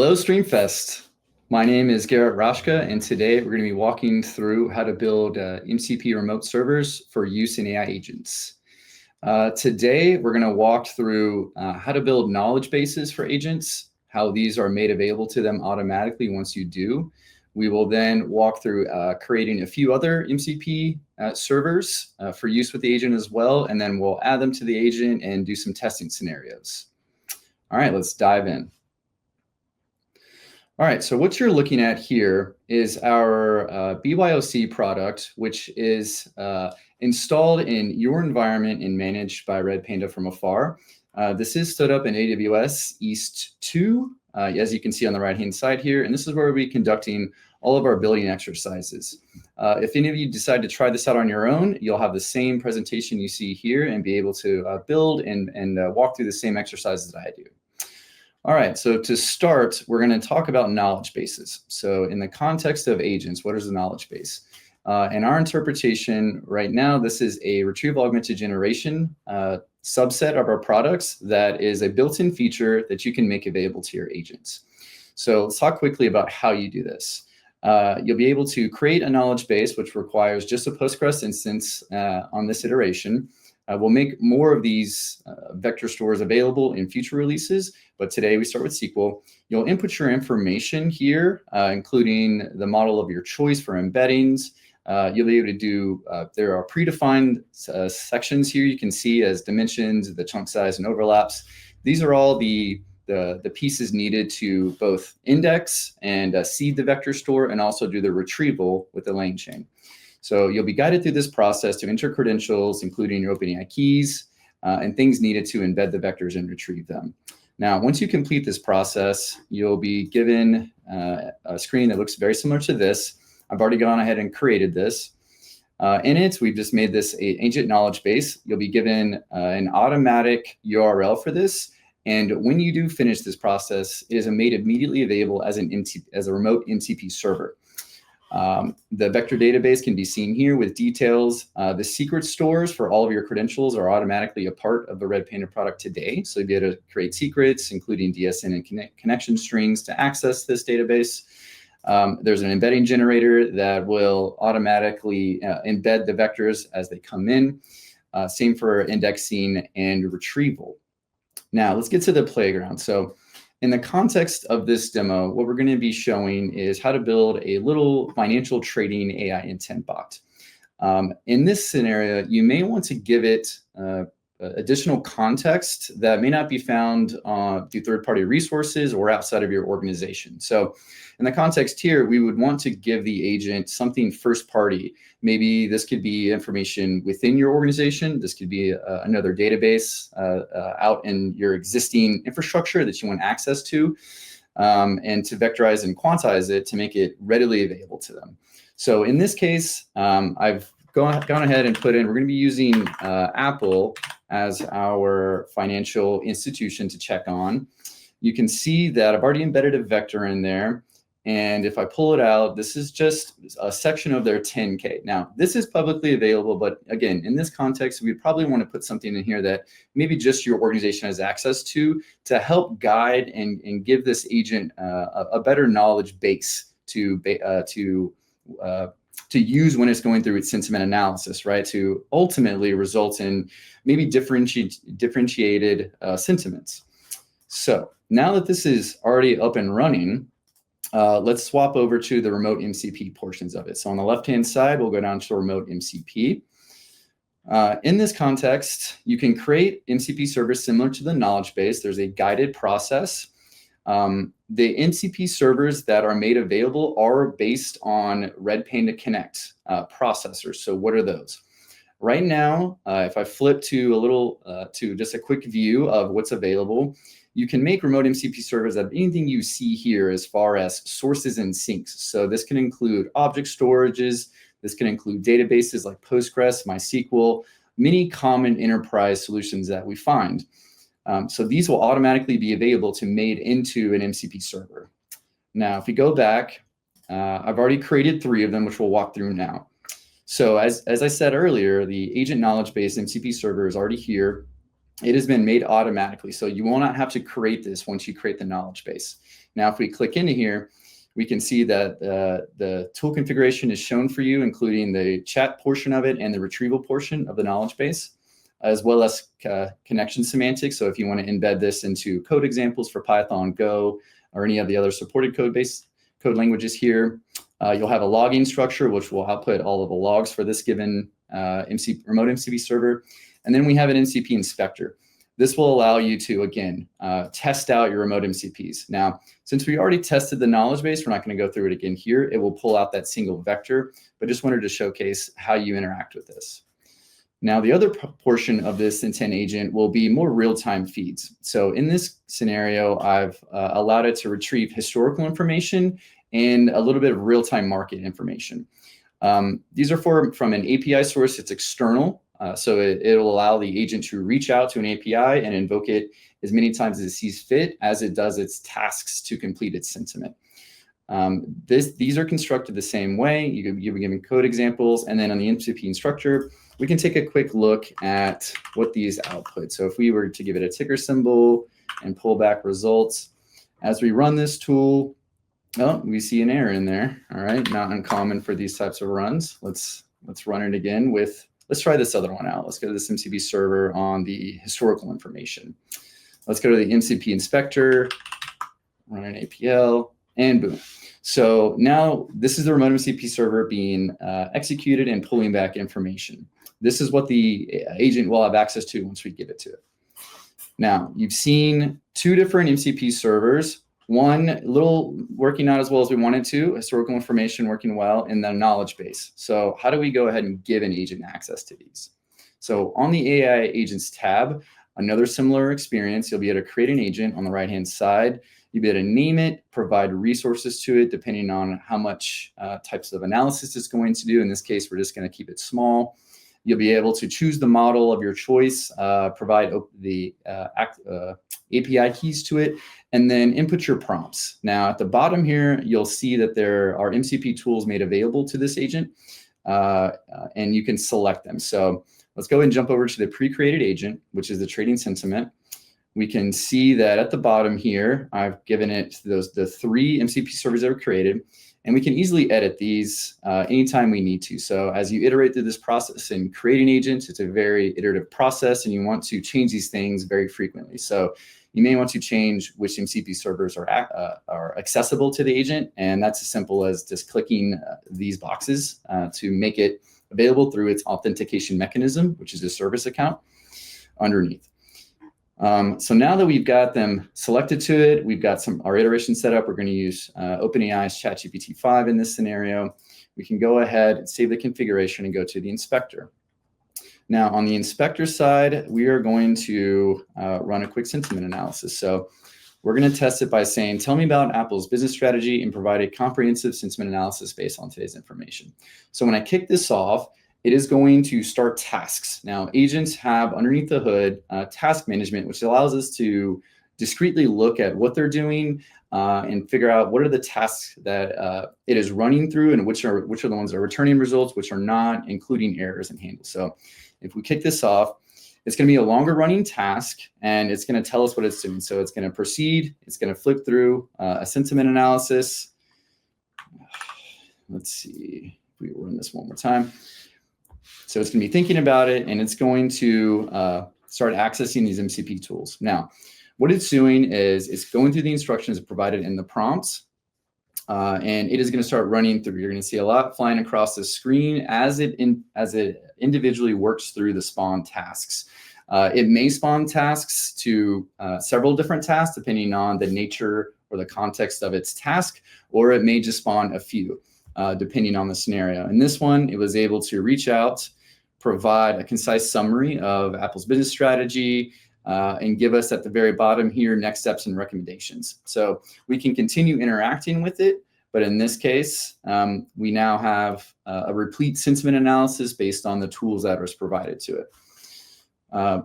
Hello, Streamfest. My name is Garrett, Raska, and today we're going to be walking through how to build MCP remote servers for use in AI agents. Today, we're going to walk through how to build knowledge bases for agents, how these are made available to them automatically once you do. We will then walk through creating a few other MCP servers for use with the agent as well, and then we'll add them to the agent and do some testing scenarios. All right, let's dive in. All right, so what you're looking at here is our BYOC product, which is installed in your environment and managed by Redpanda from afar. This is stood up in AWS East 2, as you can see on the right-hand side here, and this is where we'll be conducting all of our building exercises. If any of you decide to try this out on your own, you'll have the same presentation you see here and be able to build and walk through the same exercises that I do. All right, so to start, we're going to talk about knowledge bases. So in the context of agents, what is a knowledge base? In our interpretation right now, this is a retrieval augmented generation subset of our products that is a built-in feature that you can make available to your agents. So let's talk quickly about how you do this. You'll be able to create a knowledge base, which requires just a Postgres instance on this iteration. We'll make more of these vector stores available in future releases, but today we start with SQL. You'll input your information here, including the model of your choice for embeddings. You'll be able to do, there are predefined sections here you can see as dimensions, the chunk size, and overlaps. These are all the pieces needed to both index and seed the vector store and also do the retrieval with the lane chain. So you'll be guided through this process to enter credentials, including your OpenAI keys and things needed to embed the vectors and retrieve them. Now, once you complete this process, you'll be given a screen that looks very similar to this. I've already gone ahead and created this. In it, we've just made this an agent knowledge base. You'll be given an automatic URL for this. And when you do finish this process, it is made immediately available as a remote MCP server. The vector database can be seen here with details. The secret stores for all of your credentials are automatically a part of the Redpanda product today. So you'll be able to create secrets, including DSN and connection strings to access this database. There's an embedding generator that will automatically embed the vectors as they come in. Same for indexing and retrieval. Now let's get to the playground. So in the context of this demo, what we're going to be showing is how to build a little financial trading AI intent bot. In this scenario, you may want to give it additional context that may not be found through third-party resources or outside of your organization. So in the context here, we would want to give the agent something first-party. Maybe this could be information within your organization. This could be another database out in your existing infrastructure that you want access to, and to vectorize and quantize it to make it readily available to them. So in this case, I've gone ahead and put in, we're going to be using Apple as our financial institution to check on. You can see that I've already embedded a vector in there. And if I pull it out, this is just a section of their 10K. Now, this is publicly available, but again, in this context, we probably want to put something in here that maybe just your organization has access to help guide and give this agent a better knowledge base to use when it's going through its sentiment analysis, right? To ultimately result in maybe differentiated sentiments. So now that this is already up and running, let's swap over to the remote MCP portions of it. So on the left-hand side, we'll go down to remote MCP. In this context, you can create MCP servers similar to the knowledge base. There's a guided process. The MCP servers that are made available are based on Redpanda Connect processors. So what are those? Right now, if I flip to just a quick view of what's available, you can make remote MCP servers out of anything you see here as far as sources and sinks. So this can include object storages. This can include databases like Postgres, MySQL, many common enterprise solutions that we find. So these will automatically be available to made into an MCP server. Now, if we go back, I've already created 3 of them, which we'll walk through now. So as I said earlier, the agent knowledge base MCP server is already here. it has been made automatically. So you will not have to create this once you create the knowledge base. Now, if we click into here, we can see that the tool configuration is shown for you, including the chat portion of it and the retrieval portion of the knowledge base, as well as connection semantics. So if you want to embed this into code examples for Python, Go, or any of the other supported code languages here, you'll have a logging structure, which will output all of the logs for this given remote MCP server. And then we have an MCP inspector. This will allow you to, again, test out your remote MCPs. Now, since we already tested the knowledge base, we're not going to go through it again here. It will pull out that single vector, but just wanted to showcase how you interact with this. Now, the other portion of this intent agent will be more real-time feeds. So in this scenario, I've allowed it to retrieve historical information and a little bit of real-time market information. These are from an API source. It's external. So it'll allow the agent to reach out to an API and invoke it as many times as it sees fit as it does its tasks to complete its sentiment. These are constructed the same way. You're given code examples, and then on the MCP instructor, we can take a quick look at what these output. So if we were to give it a ticker symbol and pull back results, as we run this tool, oh, we see an error in there. All right, not uncommon for these types of runs. Let's run it again with. Let's try this other one out. Let's go to this MCP server on the historical information. Let's go to the MCP inspector, run an APL, and boom. So now this is the remote MCP server being executed and pulling back information. This is what the agent will have access to once we give it to it. Now, you've seen two different MCP servers. One, a little working not as well as we wanted to, historical information working well, and the knowledge base. So how do we go ahead and give an agent access to these? So on the AI agents tab, another similar experience, you'll be able to create an agent on the right-hand side. You'll be able to name it, provide resources to it, depending on how much types of analysis it's going to do. In this case, we're just going to keep it small. You'll be able to choose the model of your choice, provide the API keys to it, and then input your prompts. Now, at the bottom here, you'll see that there are MCP tools made available to this agent, and you can select them. So let's go ahead and jump over to the pre-created agent, which is the trading sentiment. We can see that at the bottom here, I've given it the 3 MCP servers that were created, and we can easily edit these anytime we need to. So as you iterate through this process and creating agents, it's a very iterative process, and you want to change these things very frequently. So you may want to change which MCP servers are accessible to the agent, and that's as simple as just clicking these boxes to make it available through its authentication mechanism, which is a service account underneath. So now that we've got them selected to it, we've got our iteration set up. We're going to use OpenAI's ChatGPT 5 in this scenario. We can go ahead and save the configuration and go to the inspector. Now, on the inspector side, we are going to run a quick sentiment analysis. So we're going to test it by saying, tell me about Apple's business strategy and provide a comprehensive sentiment analysis based on today's information. So when I kick this off, it is going to start tasks. Now, agents have underneath the hood task management, which allows us to discreetly look at what they're doing and figure out what are the tasks that it is running through and which are the ones that are returning results, which are not, including errors and handles. So if we kick this off, it's going to be a longer running task, and it's going to tell us what it's doing. So it's going to proceed. It's going to flip through a sentiment analysis. Let's see if we run this one more time. So it's going to be thinking about it, and it's going to start accessing these MCP tools. Now, what it's doing is it's going through the instructions provided in the prompts, and it is going to start running through. You're going to see a lot flying across the screen as it individually works through the spawn tasks. It may spawn tasks to several different tasks, depending on the nature or the context of its task, or it may just spawn a few, depending on the scenario. In this one, it was able to reach out, provide a concise summary of Apple's business strategy, and give us at the very bottom here next steps and recommendations. So we can continue interacting with it, but in this case, we now have a replete sentiment analysis based on the tools that was provided to it.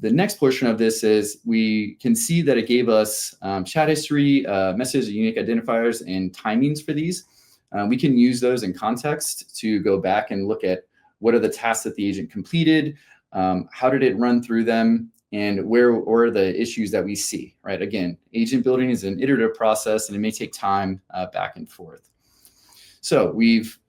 The next portion of this is we can see that it gave us chat history, messages, unique identifiers, and timings for these. We can use those in context to go back and look at what are the tasks that the agent completed, how did it run through them, and where are the issues that we see, right? Again, agent building is an iterative process, and it may take time back and forth. So we've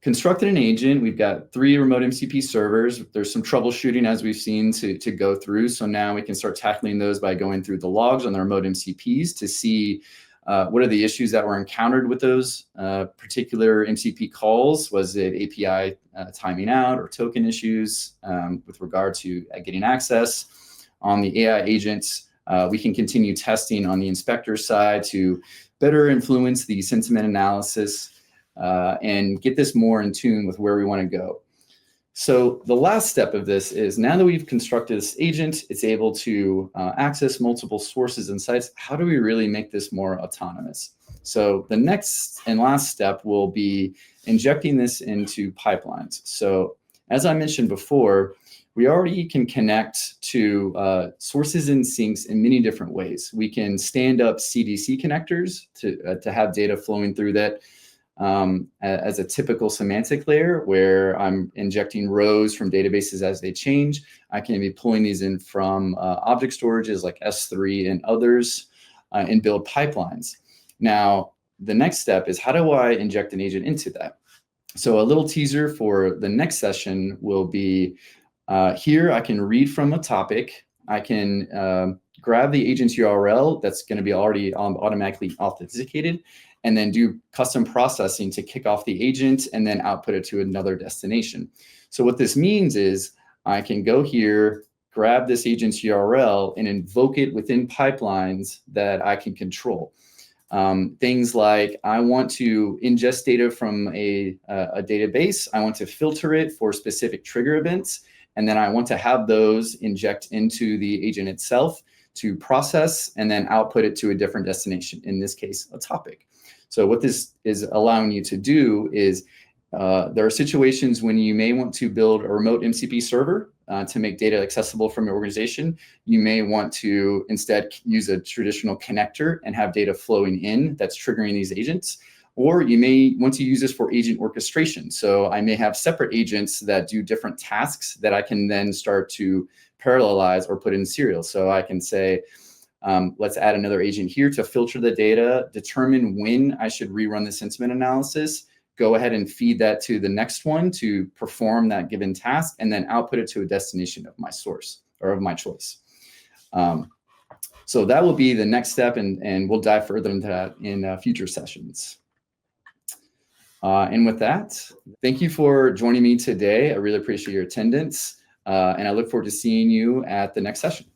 constructed an agent. We've got 3 remote MCP servers. There's some troubleshooting, as we've seen, to go through. So now we can start tackling those by going through the logs on the remote MCPs to see what are the issues that were encountered with those particular MCP calls. Was it API timing out or token issues with regard to getting access? On the AI agents, we can continue testing on the inspector side to better influence the sentiment analysis and get this more in tune with where we want to go. So the last step of this is, now that we've constructed this agent, it's able to access multiple sources and sites. How do we really make this more autonomous? So the next and last step will be injecting this into pipelines. So as I mentioned before, we already can connect to sources and sinks in many different ways. We can stand up CDC connectors to have data flowing through that. As a typical semantic layer where I'm injecting rows from databases as they change. I can be pulling these in from object storages like S3 and others and build pipelines. Now, the next step is, how do I inject an agent into that? So a little teaser for the next session will be here. I can read from a topic. I can grab the agent's URL that's going to be already automatically authenticated, and then do custom processing to kick off the agent and then output it to another destination. So what this means is I can go here, grab this agent's URL, and invoke it within pipelines that I can control. Things like, I want to ingest data from a database. I want to filter it for specific trigger events. And then I want to have those inject into the agent itself to process and then output it to a different destination, in this case, a topic. So what this is allowing you to do is, there are situations when you may want to build a remote MCP server to make data accessible from your organization. You may want to instead use a traditional connector and have data flowing in that's triggering these agents. Or you may want to use this for agent orchestration. So I may have separate agents that do different tasks that I can then start to parallelize or put in serial. So I can say, let's add another agent here to filter the data, determine when I should rerun the sentiment analysis, go ahead and feed that to the next one to perform that given task, and then output it to a destination of my source or of my choice. So that will be the next step, and we'll dive further into that in future sessions. And with that, thank you for joining me today. I really appreciate your attendance, and I look forward to seeing you at the next session.